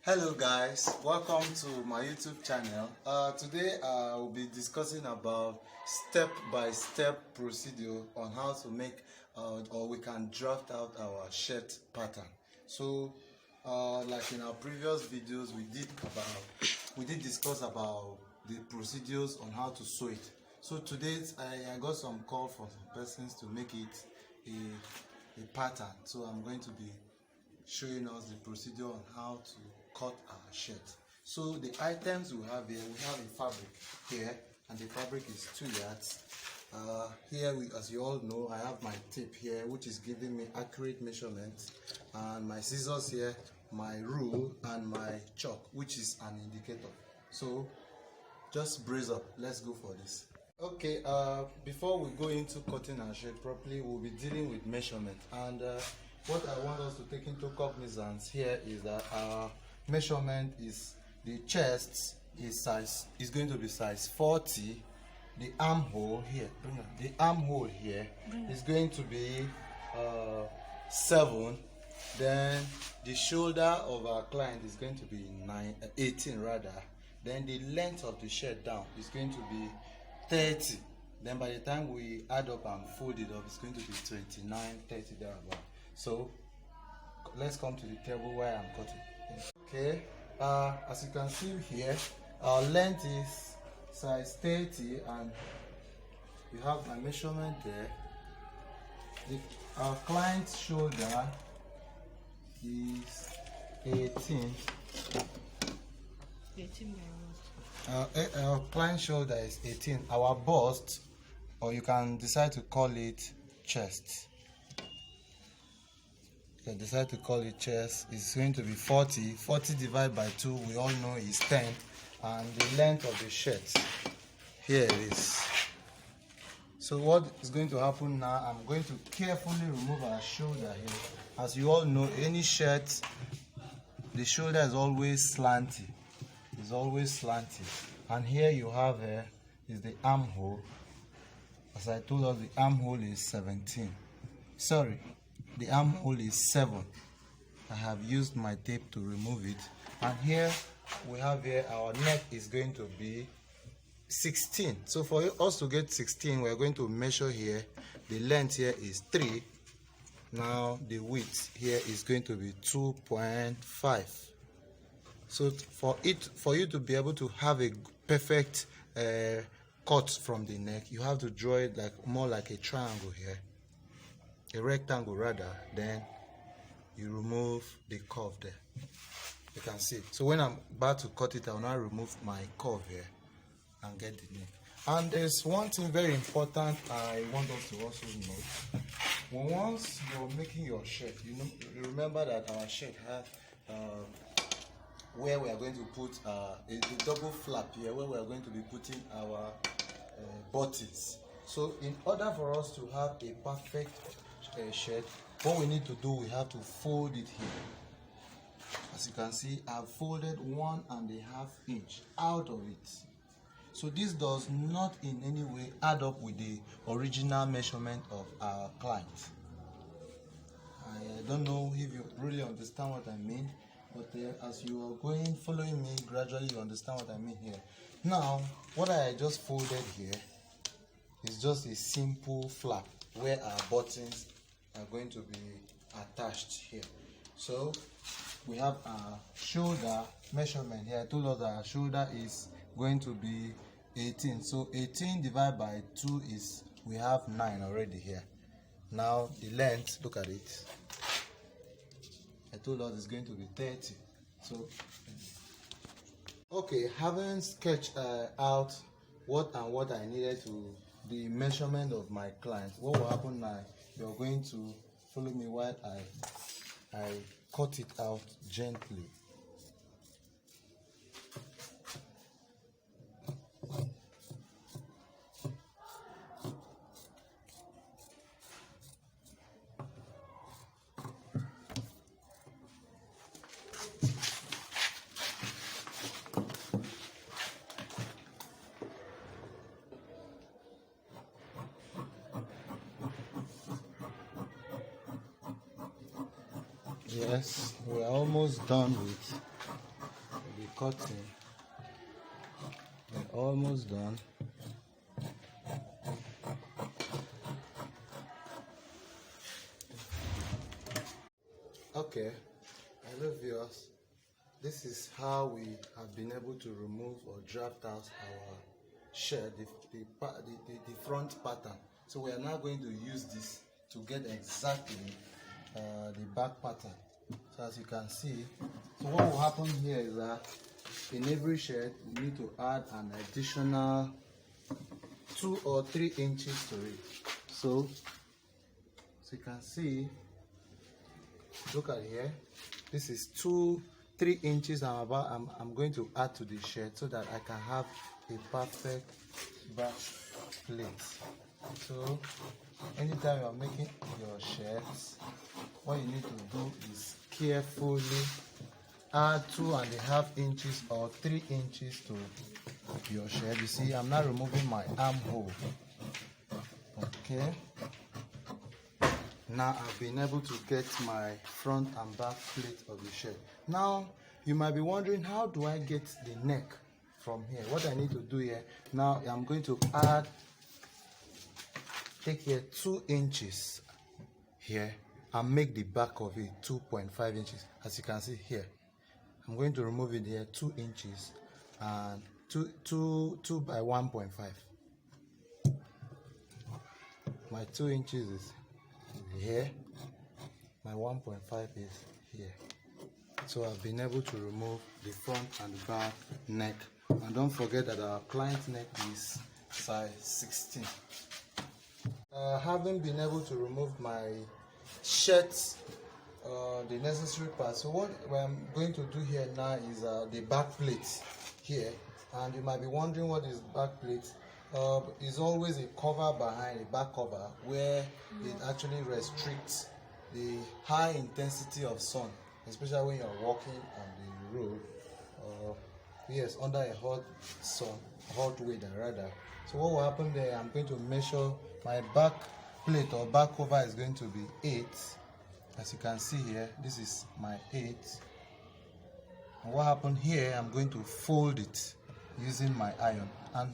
Hello guys, welcome to my YouTube channel. Today I will be discussing about step-by-step procedure on how to make or we can draft out our shirt pattern. So like in our previous videos we did discuss about the procedures on how to sew it. So today I got some call from some persons to make it a pattern. So I'm going to be showing us the procedure on how to cut our shirt. So the items we have here, we have a fabric here, and the fabric is 2 yards. Here, as you all know, I have my tape here, which is giving me accurate measurements, and my scissors here, my rule, and my chalk, which is an indicator. So just brace up. Let's go for this. Okay, before we go into cutting our shirt properly, we'll be dealing with measurement. And what I want us to take into cognizance here is that our measurement is the chest is going to be size 40. The armhole here, is going to be 7. Then the shoulder of our client is going to be 18 rather. Then the length of the shirt down is going to be 30. Then by the time we add up and fold it up, it's going to be 29, 30 thereabout. So let's come to the table where I'm cutting. Okay, as you can see here, our length is size 30, and you have my measurement there. Our client's shoulder is 18. 18 by what? Our client's shoulder is 18. Our bust, or you can decide to call it chest. You can decide to call it chest. It's going to be 40. 40 divided by 2, we all know, is 10. And the length of the shirt, here it is. So what is going to happen now, I'm going to carefully remove our shoulder here. As you all know, any shirt, the shoulder is always slanty. It's always slanty. And here you have is the armhole. As I told us, the armhole is 17. Sorry, the armhole is 7. I have used my tape to remove it. And here we have our neck is going to be 16. So for us to get 16, we're going to measure here. The length here is 3. Now the width here is going to be 2.5. So for you to be able to have a perfect cut from the neck, you have to draw it more like a triangle here, a rectangle rather. Then you remove the curve there. You can see. So when I'm about to cut it, I'll now remove my curve here and get the neck. And there's one thing very important I want us to also note. Once you're making your shirt, you remember that our shirt has where we are going to put a double flap here, where we are going to be putting our buttons. So in order for us to have a perfect shirt, what we need to do, we have to fold it here. As you can see, I've folded 1.5 inch out of it. So this does not in any way add up with the original measurement of our client. I don't know if you really understand what I mean, but as you are following me gradually, you understand what I mean here. Now, what I just folded here is just a simple flap where our buttons are going to be attached here. So we have our shoulder measurement here. I told us that our shoulder is going to be 18. So 18 divided by 2 is, we have 9 already here. Now the length, look at it. I told us it's going to be 30. So okay, having sketched out what I needed to the measurement of my client, what will happen now? You're going to follow me while I cut it out gently. Yes, we're almost done with the cutting. We're almost done. Okay, hello viewers. This is how we have been able to remove or draft out our shirt, the front pattern. So we are now going to use this to get exactly the back pattern. So as you can see, so what will happen here is that in every shirt we need to add an additional 2 or 3 inches to it. So you can see, look at here, this is 3 inches I'm going to add to the shirt so that I can have a perfect back plate. So anytime you are making your shirts, what you need to do is carefully add 2.5 inches or 3 inches to your shirt. You see, I'm not removing my armhole. Okay, now I've been able to get my front and back plate of the shirt. Now you might be wondering, how do I get the neck from here? What I need to do here, now I'm going to take here 2 inches here and make the back of it 2.5 inches. As you can see here, I'm going to remove it here 2 inches and 2 by 1.5. My 2 inches is here, my 1.5 is here. So I've been able to remove the front and the back neck. And don't forget that our client's neck is size 16. Having been able to remove my shirt, the necessary parts, so what I'm going to do here now is the back plate here. And you might be wondering what is back plate. Is always a cover behind a back cover where it actually restricts the high intensity of sun, especially when you're walking on the road, yes, under a hot weather rather. So what will happen there, I'm going to measure my back plate or back cover is going to be 8. As you can see here, this is my 8. And what happened here, I'm going to fold it using my iron, and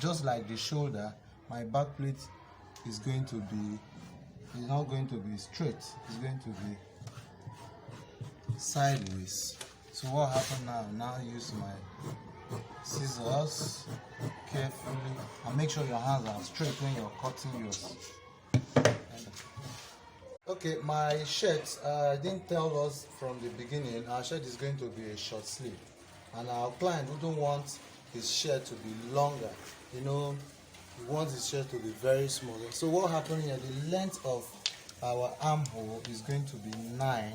just like the shoulder, my back plate is not going to be straight, it's going to be sideways. So what happened now use my scissors carefully and make sure your hands are straight when you're cutting yours. Okay, my shirt, I didn't tell us from the beginning, our shirt is going to be a short sleeve, and our client wouldn't want his shirt to be longer. You know, he wants his shirt to be very small. So what happened here, the length of our armhole is going to be 9.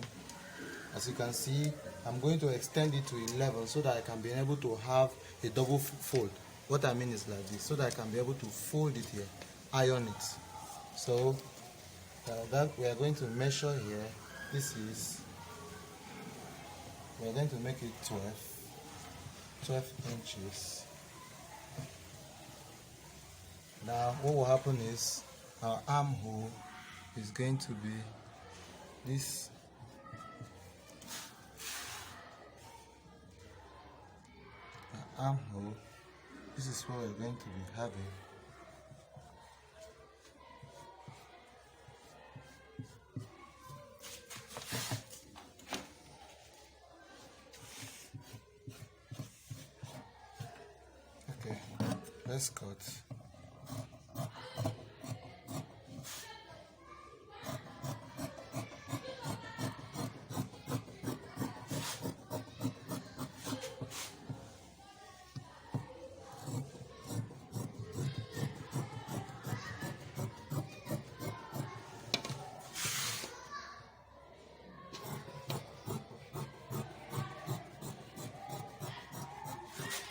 As you can see, I'm going to extend it to 11 so that I can be able to have a double fold. What I mean is like this, so that I can be able to fold it here, iron it. So that we are going to measure here, we're going to make it 12 inches. Now what will happen is our armhole is going to be this. Our armhole, this is what we're going to be having. Okay, let's cut.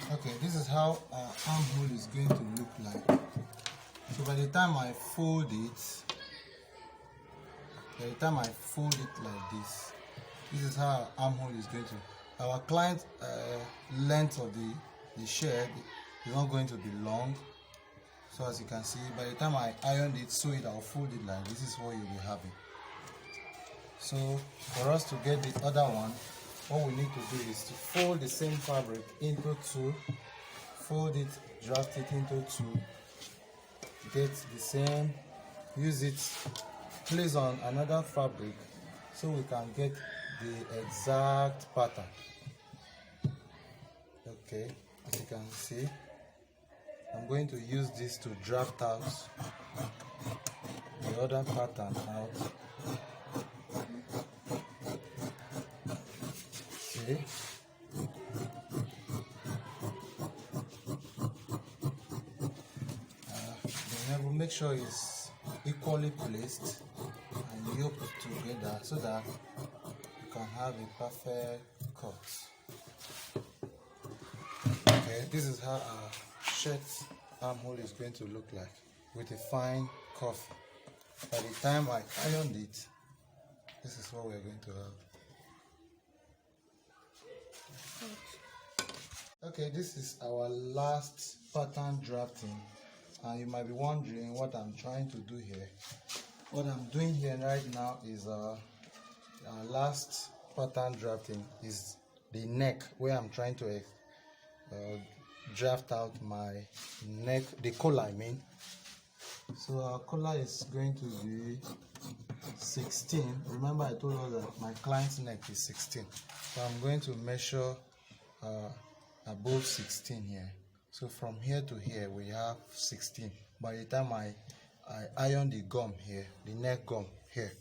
Okay, this is how our armhole is going to look like. So by the time I fold it, like this is how our armhole is going to. Our client length of the shirt is not going to be long. So as you can see, by the time I ironed it, sew it, I'll fold it like this is what you'll be having. So for us to get the other one, what we need to do is to fold the same fabric into two, fold it, draft it into two, get the same, use it, place on another fabric so we can get the exact pattern. Okay, as you can see, I'm going to use this to draft out the other pattern out. See? Then we'll make sure it's equally placed and yoked together so that you can have a perfect cut. Okay, this is how our shirt armhole is going to look like, with a fine cuff. By the time I ironed it, this is what we're going to have. Okay, this is our last pattern drafting, and you might be wondering what I'm trying to do here. What I'm doing here right now is our last pattern drafting is the neck, where I'm trying to draft out my neck, the collar I mean. So our collar is going to be 16. Remember I told you that my client's neck is 16, so I'm going to measure above 16 here. So from here to here we have 16. By the time I iron the gum here, the neck gum here,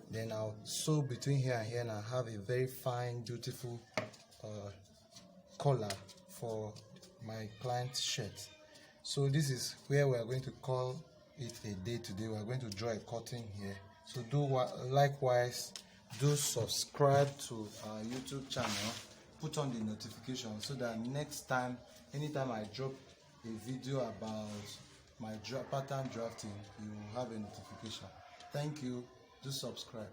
then I'll sew between here and here, and I'll have a very fine, beautiful collar for my client's shirt. So this is where we are going to call it a day today. We are going to draw a curtain here. So likewise, do subscribe to our YouTube channel, put on the notification so that next time, anytime I drop a video about my pattern drafting, you will have a notification. Thank you. Do subscribe.